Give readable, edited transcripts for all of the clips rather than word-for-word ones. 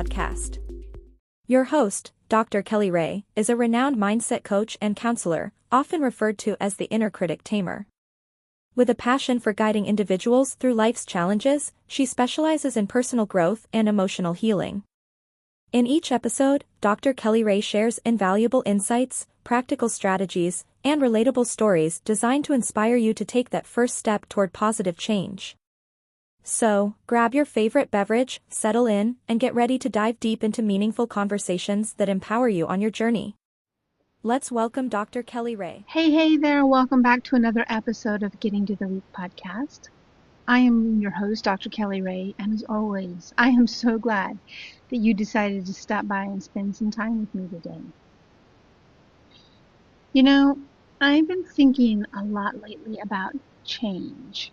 podcast. Your host, Dr. KellyRae, is a renowned mindset coach and counselor, often referred to as the inner critic tamer. With a passion for guiding individuals through life's challenges, she specializes in personal growth and emotional healing. In each episode, Dr. KellyRae shares invaluable insights, practical strategies, and relatable stories designed to inspire you to take that first step toward positive change. So, grab your favorite beverage, settle in, and get ready to dive deep into meaningful conversations that empower you on your journey. Let's welcome Dr. KellyRae. Hey there, welcome back to another episode of Getting to the Root podcast. I am your host, Dr. KellyRae, and as always, I am so glad that you decided to stop by and spend some time with me today. You know, I've been thinking a lot lately about change.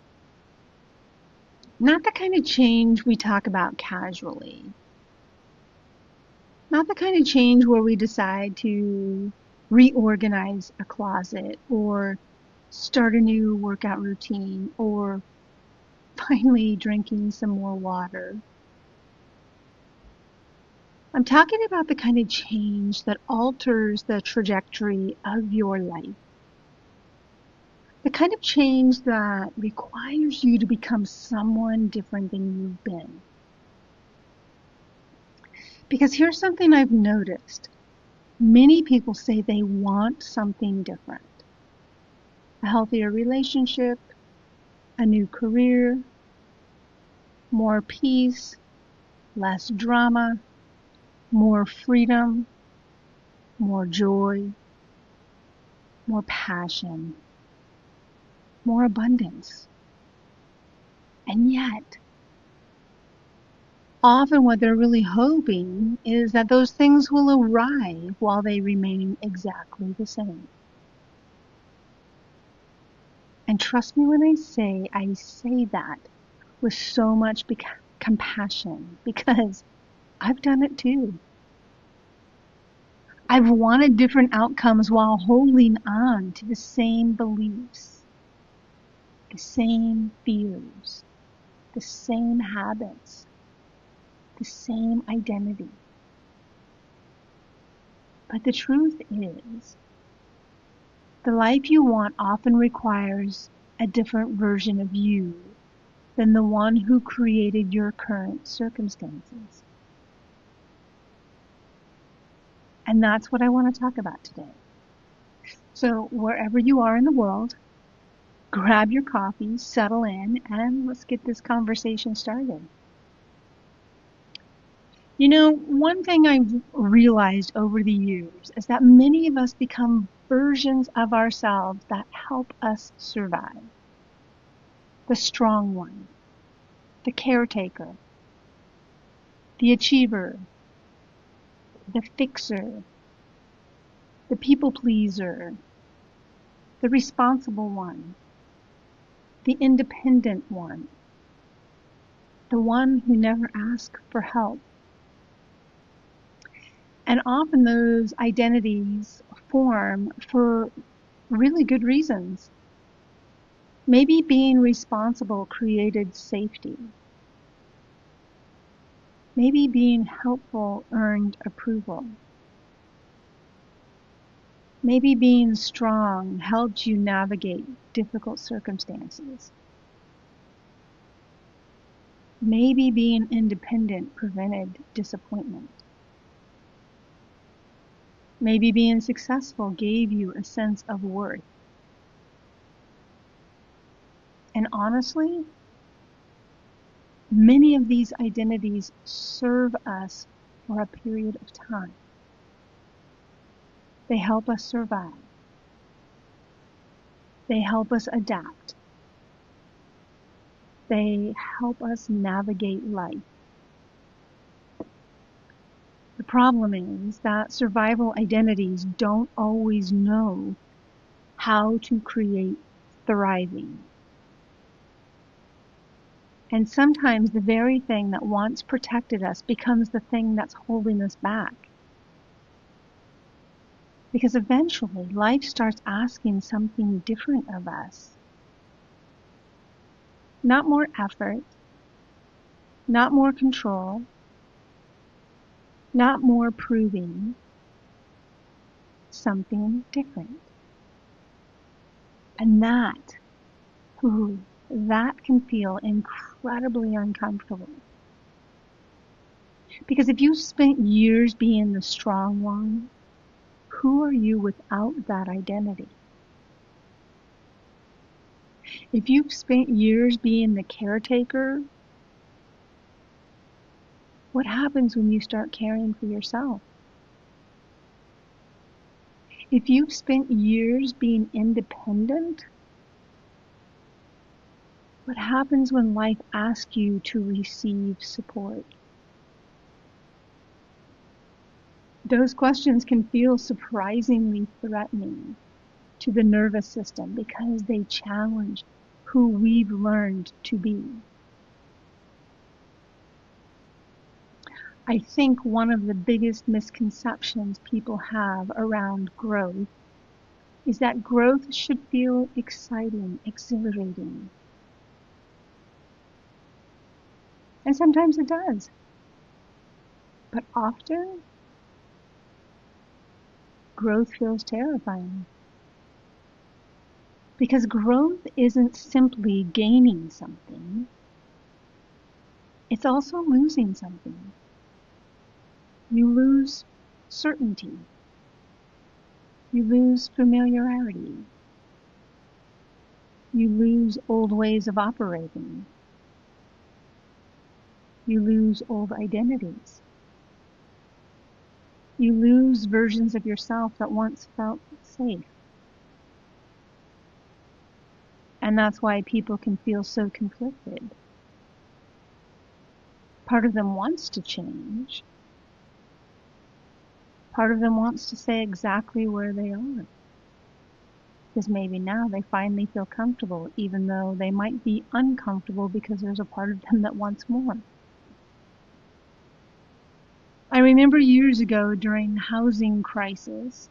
Not the kind of change we talk about casually. Not the kind of change where we decide to reorganize a closet or start a new workout routine or finally drinking some more water. I'm talking about the kind of change that alters the trajectory of your life. The kind of change that requires you to become someone different than you've been. Because here's something I've noticed. Many people say they want something different. A healthier relationship, a new career, more peace, less drama, more freedom, more joy, more passion, more abundance. And yet, often what they're really hoping is that those things will arrive while they remain exactly the same. And trust me when I say that with so much compassion, because I've done it too. I've wanted different outcomes while holding on to the same beliefs, the same fears, the same habits, the same identity. But the truth is, the life you want often requires a different version of you than the one who created your current circumstances. And that's what I want to talk about today. So wherever you are in the world, grab your coffee, settle in, and let's get this conversation started. You know, one thing I've realized over the years is that many of us become versions of ourselves that help us survive. The strong one, the caretaker, the achiever, the fixer, the people pleaser, the responsible one, the independent one, the one who never asks for help. And often those identities form for really good reasons. Maybe being responsible created safety. Maybe being helpful earned approval. Maybe being strong helped you navigate difficult circumstances. Maybe being independent prevented disappointment. Maybe being successful gave you a sense of worth. And honestly, many of these identities serve us for a period of time. They help us survive. They help us adapt. They help us navigate life. The problem is that survival identities don't always know how to create thriving. And sometimes the very thing that once protected us becomes the thing that's holding us back. Because eventually life starts asking something different of us. Not more effort, not more control, not more proving something different. And that can feel incredibly uncomfortable. Because if you spent years being the strong one, who are you without that identity? If you've spent years being the caretaker, what happens when you start caring for yourself? If you've spent years being independent, what happens when life asks you to receive support? Those questions can feel surprisingly threatening to the nervous system because they challenge who we've learned to be. I think one of the biggest misconceptions people have around growth is that growth should feel exciting, exhilarating. And sometimes it does. But often, growth feels terrifying. Because growth isn't simply gaining something, it's also losing something. You lose certainty. You lose familiarity. You lose old ways of operating. You lose old identities. You lose versions of yourself that once felt safe. And that's why people can feel so conflicted. Part of them wants to change. Part of them wants to stay exactly where they are. Because maybe now they finally feel comfortable, even though they might be uncomfortable because there's a part of them that wants more. I remember years ago during the housing crisis,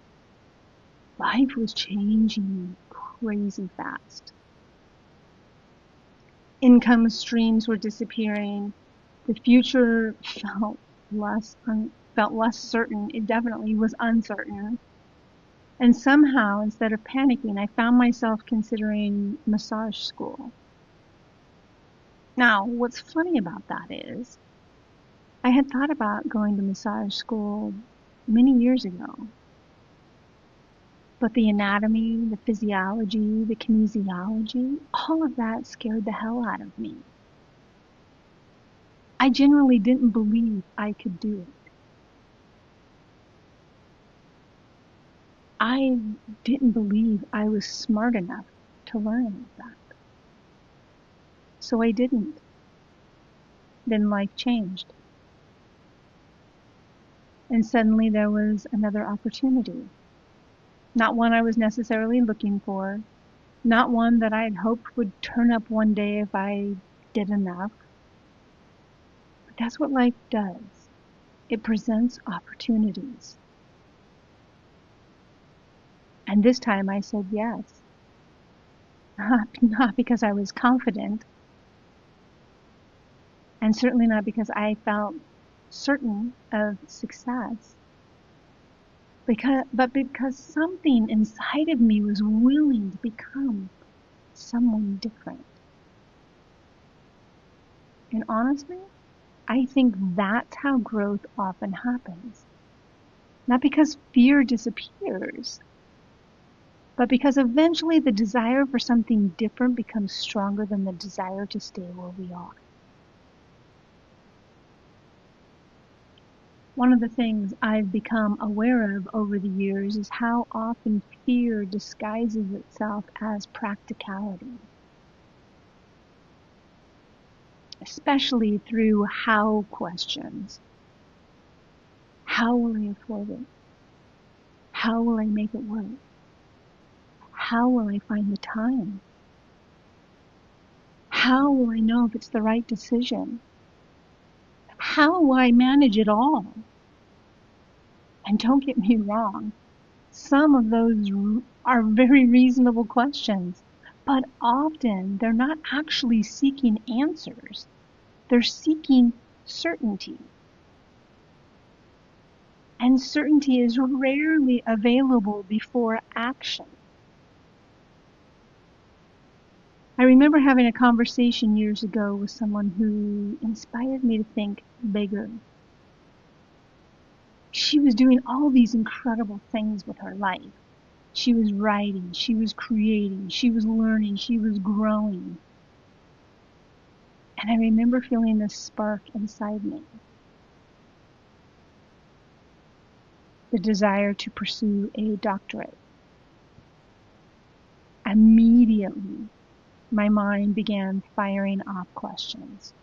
life was changing crazy fast. Income streams were disappearing. The future felt less certain. It definitely was uncertain. And somehow, instead of panicking, I found myself considering massage school. Now, what's funny about that is, I had thought about going to massage school many years ago. But the anatomy, the physiology, the kinesiology, all of that scared the hell out of me. I generally didn't believe I could do it. I didn't believe I was smart enough to learn that. So I didn't. Then life changed. And suddenly there was another opportunity. Not one I was necessarily looking for. Not one that I had hoped would turn up one day if I did enough. But that's what life does. It presents opportunities. And this time I said yes. Not because I was confident, and certainly not because I felt certain of success, but because something inside of me was willing to become someone different. And honestly, I think that's how growth often happens. Not because fear disappears, but because eventually the desire for something different becomes stronger than the desire to stay where we are. One of the things I've become aware of over the years is how often fear disguises itself as practicality, especially through how questions. How will I afford it? How will I make it work? How will I find the time? How will I know if it's the right decision? How will I manage it all? And don't get me wrong, some of those are very reasonable questions, but often they're not actually seeking answers. They're seeking certainty. And certainty is rarely available before action. I remember having a conversation years ago with someone who inspired me to think bigger. She was doing all these incredible things with her life. She was writing, she was creating, she was learning, she was growing. And I remember feeling this spark inside me. The desire to pursue a doctorate. Immediately, my mind began firing off questions.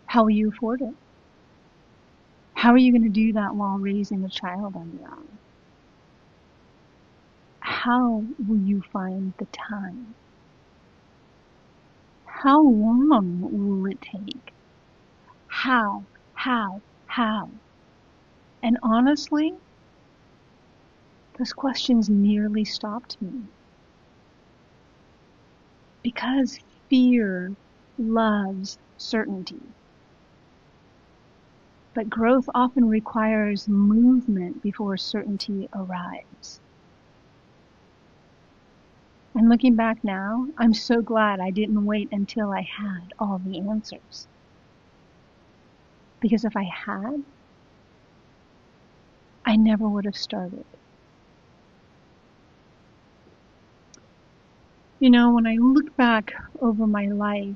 How will you afford it? How are you going to do that while raising a child on your own? How will you find the time? How long will it take? How? And honestly, those questions nearly stopped me. Because fear loves certainty. But growth often requires movement before certainty arrives. And looking back now, I'm so glad I didn't wait until I had all the answers. Because if I had, I never would have started. You know, when I look back over my life,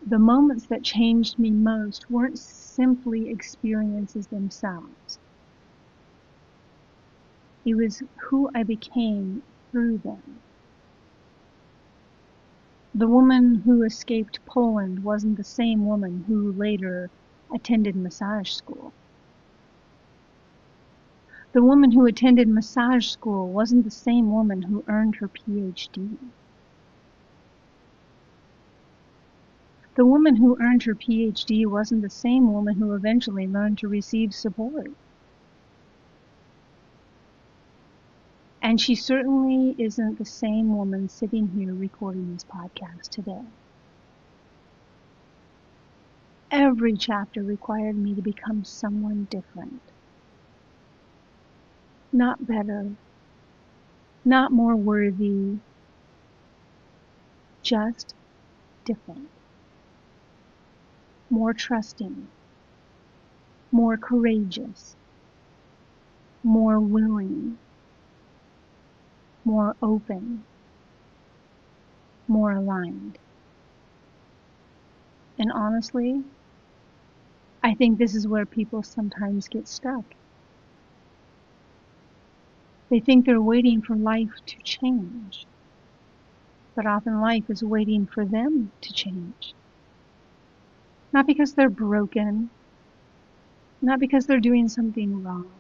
the moments that changed me most weren't simply experiences themselves. It was who I became through them. The woman who escaped Poland wasn't the same woman who later attended massage school. The woman who attended massage school wasn't the same woman who earned her PhD. The woman who earned her PhD wasn't the same woman who eventually learned to receive support. And she certainly isn't the same woman sitting here recording this podcast today. Every chapter required me to become someone different. Not better, not more worthy, just different. More trusting, more courageous, more willing, more open, more aligned. And honestly, I think this is where people sometimes get stuck. They think they're waiting for life to change, but often life is waiting for them to change. Not because they're broken, not because they're doing something wrong,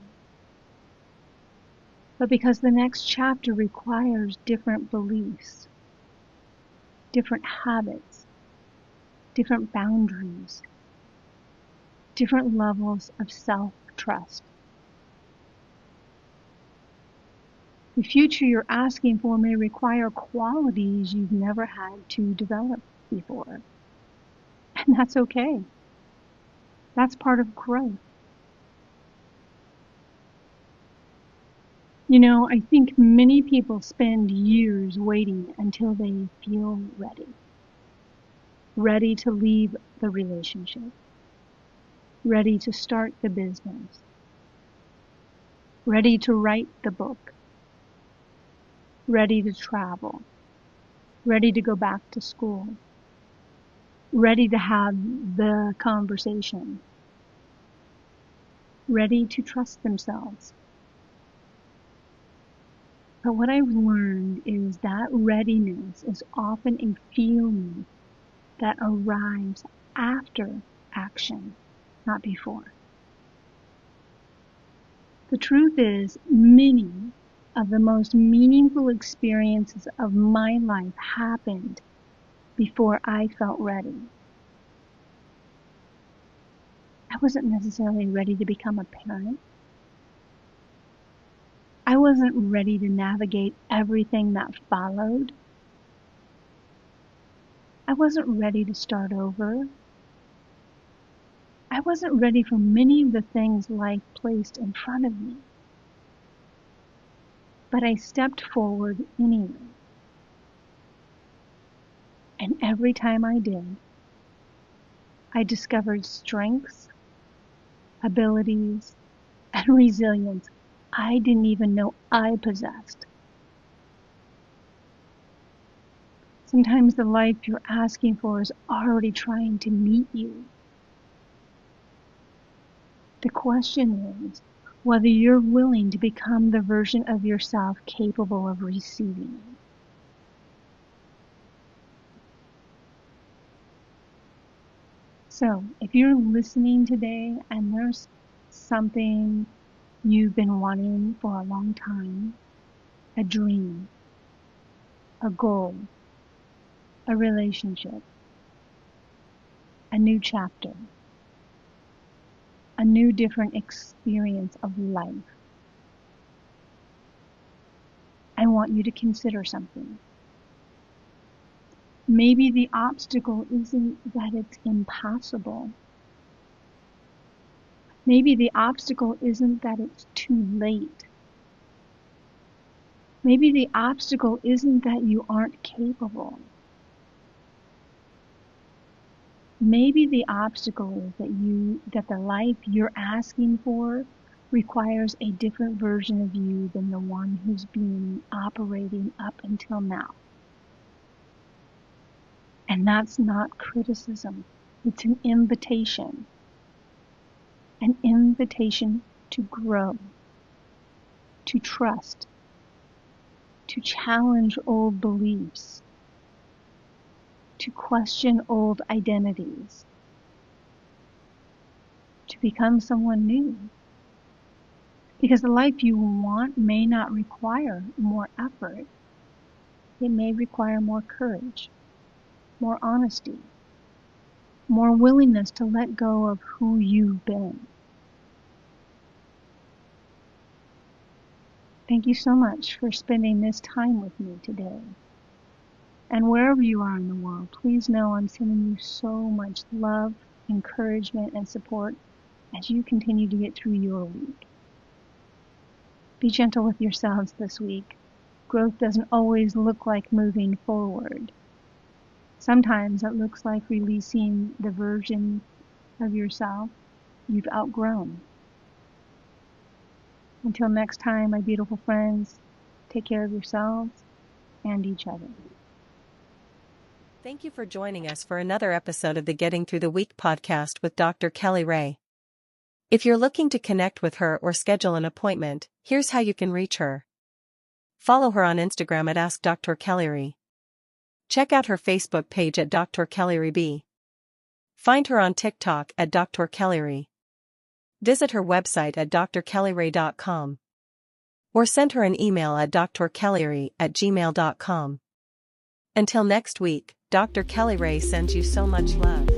but because the next chapter requires different beliefs, different habits, different boundaries, different levels of self-trust. The future you're asking for may require qualities you've never had to develop before. And that's okay. That's part of growth. You know, I think many people spend years waiting until they feel ready. Ready to leave the relationship. Ready to start the business. Ready to write the book. Ready to travel. Ready to go back to school. Ready to have the conversation. Ready to trust themselves. But what I've learned is that readiness is often a feeling that arrives after action, not before. The truth is, many of the most meaningful experiences of my life happened before I felt ready. I wasn't necessarily ready to become a parent. I wasn't ready to navigate everything that followed. I wasn't ready to start over. I wasn't ready for many of the things life placed in front of me. But I stepped forward anyway. And every time I did, I discovered strengths, abilities, and resilience I didn't even know I possessed. Sometimes the life you're asking for is already trying to meet you. The question is whether you're willing to become the version of yourself capable of receiving it. So, if you're listening today and there's something you've been wanting for a long time, a dream, a goal, a relationship, a new chapter, a new different experience of life, I want you to consider something. Maybe the obstacle isn't that it's impossible. Maybe the obstacle isn't that it's too late. Maybe the obstacle isn't that you aren't capable. Maybe the obstacle is that the life you're asking for requires a different version of you than the one who's been operating up until now. And that's not criticism. It's an invitation. An invitation to grow, to trust, to challenge old beliefs, to question old identities, to become someone new. Because the life you want may not require more effort. It may require more courage, more honesty, more willingness to let go of who you've been. Thank you so much for spending this time with me today. And wherever you are in the world, please know I'm sending you so much love, encouragement, and support as you continue to get through your week. Be gentle with yourselves this week. Growth doesn't always look like moving forward. Sometimes it looks like releasing the version of yourself you've outgrown. Until next time, my beautiful friends, take care of yourselves and each other. Thank you for joining us for another episode of the Getting Through the Week podcast with Dr. KellyRae. If you're looking to connect with her or schedule an appointment, here's how you can reach her. Follow her on Instagram at AskDrKellyRae. Check out her Facebook page at Dr. KellyRae. Find her on TikTok at Dr. KellyRae. Visit her website at drkellyrae.com. Or send her an email at drkellyrae@gmail.com. Until next week, Dr. KellyRae sends you so much love.